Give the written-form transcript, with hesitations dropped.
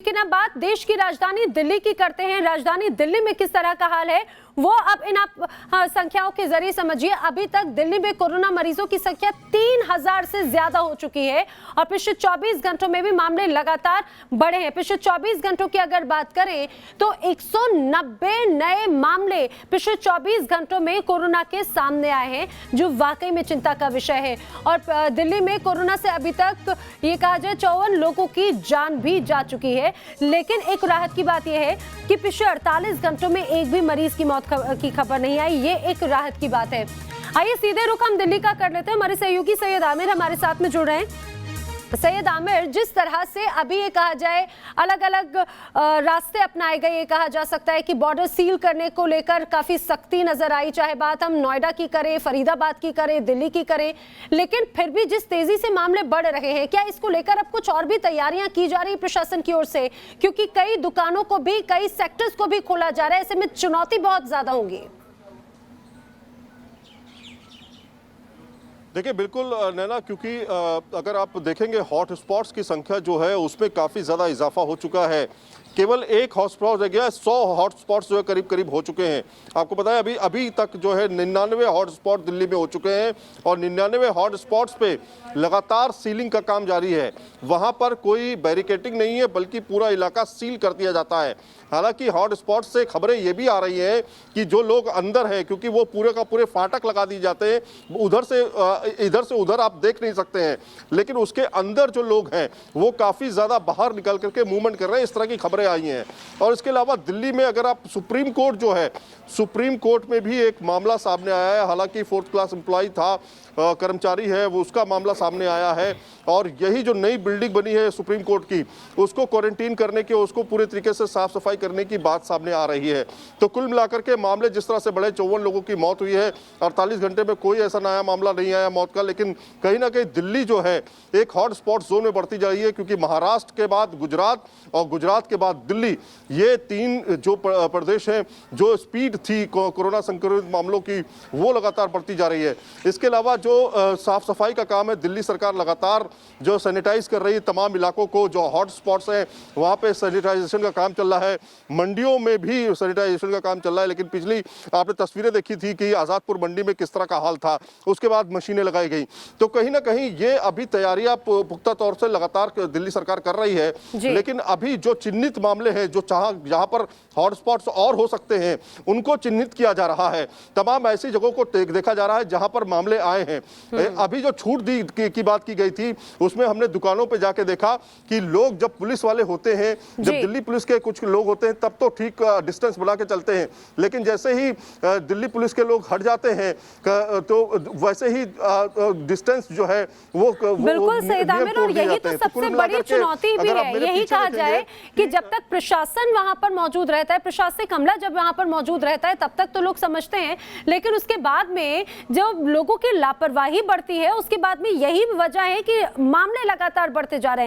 लेकिन अब बात देश की राजधानी दिल्ली की करते हैं। राजधानी दिल्ली में किस तरह का हाल है वो अब इन आप संख्याओं के जरिए समझिए। अभी तक दिल्ली में कोरोना मरीजों की संख्या 3000 से ज्यादा हो चुकी है और पिछले 24 घंटों में भी मामले लगातार बढ़े हैं। पिछले 24 घंटों की अगर बात करें तो 190 नए मामले पिछले 24 घंटों में कोरोना के सामने आए हैं, जो वाकई में चिंता का विषय है। और दिल्ली में कोरोना से अभी तक ये कहा जाए 54 लोगों की जान भी जा चुकी है। लेकिन एक राहत की बात यह है कि पिछले 48 घंटों में एक भी मरीज की मौत की खबर नहीं आई। ये एक राहत की बात है। आइए सीधे रुख हम दिल्ली का कर लेते हैं। हमारे सहयोगी सैयद आमिर हमारे साथ में जुड़ रहे हैं। सैयद आमिर, जिस तरह से अभी ये कहा जाए अलग अलग रास्ते अपनाए गए, ये कहा जा सकता है कि बॉर्डर सील करने को लेकर काफी सख्ती नजर आई, चाहे बात हम नोएडा की करें, फरीदाबाद की करें, दिल्ली की करें, लेकिन फिर भी जिस तेजी से मामले बढ़ रहे हैं, क्या इसको लेकर अब कुछ और भी तैयारियां की जा रही प्रशासन की ओर से? क्योंकि कई दुकानों को भी, कई सेक्टर्स को भी खोला जा रहा है, ऐसे में चुनौती बहुत ज्यादा होंगी। देखिए बिल्कुल नैना, क्योंकि अगर आप देखेंगे हॉट स्पॉट्स की संख्या जो है उसमें काफ़ी ज़्यादा इजाफा हो चुका है। केवल एक हॉटस्पॉट रह गया, 100 हॉटस्पॉट्स जो है करीब करीब हो चुके हैं। आपको पता है अभी तक जो है 99 हॉटस्पॉट दिल्ली में हो चुके हैं और 99 हॉटस्पॉट्स पे लगातार सीलिंग का काम जारी है। वहाँ पर कोई बैरिकेटिंग नहीं है, बल्कि पूरा इलाका सील कर दिया जाता है। हालांकि हॉटस्पॉट से खबरें ये भी आ रही हैं कि जो लोग अंदर हैं, क्योंकि वो पूरे का पूरे फाटक लगा दिए जाते हैं, उधर से इधर आप देख नहीं सकते हैं, लेकिन उसके अंदर जो लोग हैं वो काफ़ी ज़्यादा बाहर निकल करके मूवमेंट कर रहे हैं। इस तरह की खबरें आई हैं। और इसके अलावा दिल्ली में अगर आप सुप्रीम कोर्ट जो है, सुप्रीम कोर्ट में भी एक मामला सामने आया है। हालांकि 4th क्लास एम्प्लॉय था, कर्मचारी है, वो उसका मामला सामने आया है। और यही जो नई बिल्डिंग बनी है सुप्रीम कोर्ट की, उसको क्वारंटीन करने के, उसको पूरे तरीके से साफ सफाई करने की बात सामने आ रही है। तो कुल मिलाकर के मामले जिस तरह से बढ़े, 54 लोगों की मौत हुई है, 48 घंटे में कोई ऐसा नया मामला नहीं आया मौत का। लेकिन कहीं ना कहीं दिल्ली जो है एक हॉट स्पॉट जोन में बढ़ती जा रही है, क्योंकि महाराष्ट्र के बाद गुजरात और गुजरात के बाद दिल्ली, ये तीन जो प्रदेश हैं, जो स्पीड थी कोरोना संक्रमित मामलों की, वो लगातार बढ़ती जा रही है। इसके अलावा जो साफ सफाई का काम है, दिल्ली सरकार लगातार जो सैनिटाइज कर रही है तमाम इलाकों को। जो हॉट स्पॉट्स हैं वहाँ पे सैनिटाइजेशन का काम चल रहा है, मंडियों में भी सैनिटाइजेशन का काम चल रहा है। लेकिन पिछली आपने तस्वीरें देखी थी कि आज़ादपुर मंडी में किस तरह का हाल था, उसके बाद मशीनें लगाई गई। तो कहीं ना कहीं ये अभी तैयारियां पुख्ता तौर से लगातार दिल्ली सरकार कर रही है। लेकिन अभी जो चिन्हित मामले हैं, जो जहां पर हॉटस्पॉट्स और हो सकते हैं, उनको चिन्हित किया जा रहा है। तमाम ऐसी जगहों को देखा जा रहा है जहां पर मामले आए हैं। अभी जो छूट की बात की गई थी, उसमें हमने दुकानों पे जाके देखा कि लोग, जब पुलिस वाले होते हैं, जब दिल्ली पुलिस के कुछ लोग होते हैं, तब तो ठीक डिस्टेंस बना के चलते हैं। लेकिन जैसे ही दिल्ली पुलिस के लोग हट जाते हैं तो वैसे ही डिस्टेंस जो है वो बिल्कुल सैयद आमिर, और यही तो सबसे बड़ी चुनौती भी है। यही कहा जाए कि जब तक प्रशासन वहां पर मौजूद रहता है, प्रशासनिक अमला जब वहां पर मौजूद रहता है, तब तक तो लोग समझते हैं, लेकिन उसके बाद में जब लोगों की लापरवाही बढ़ती है, उसके बाद में यही वजह है कि मामले लगातार बढ़ते जा रहे हैं।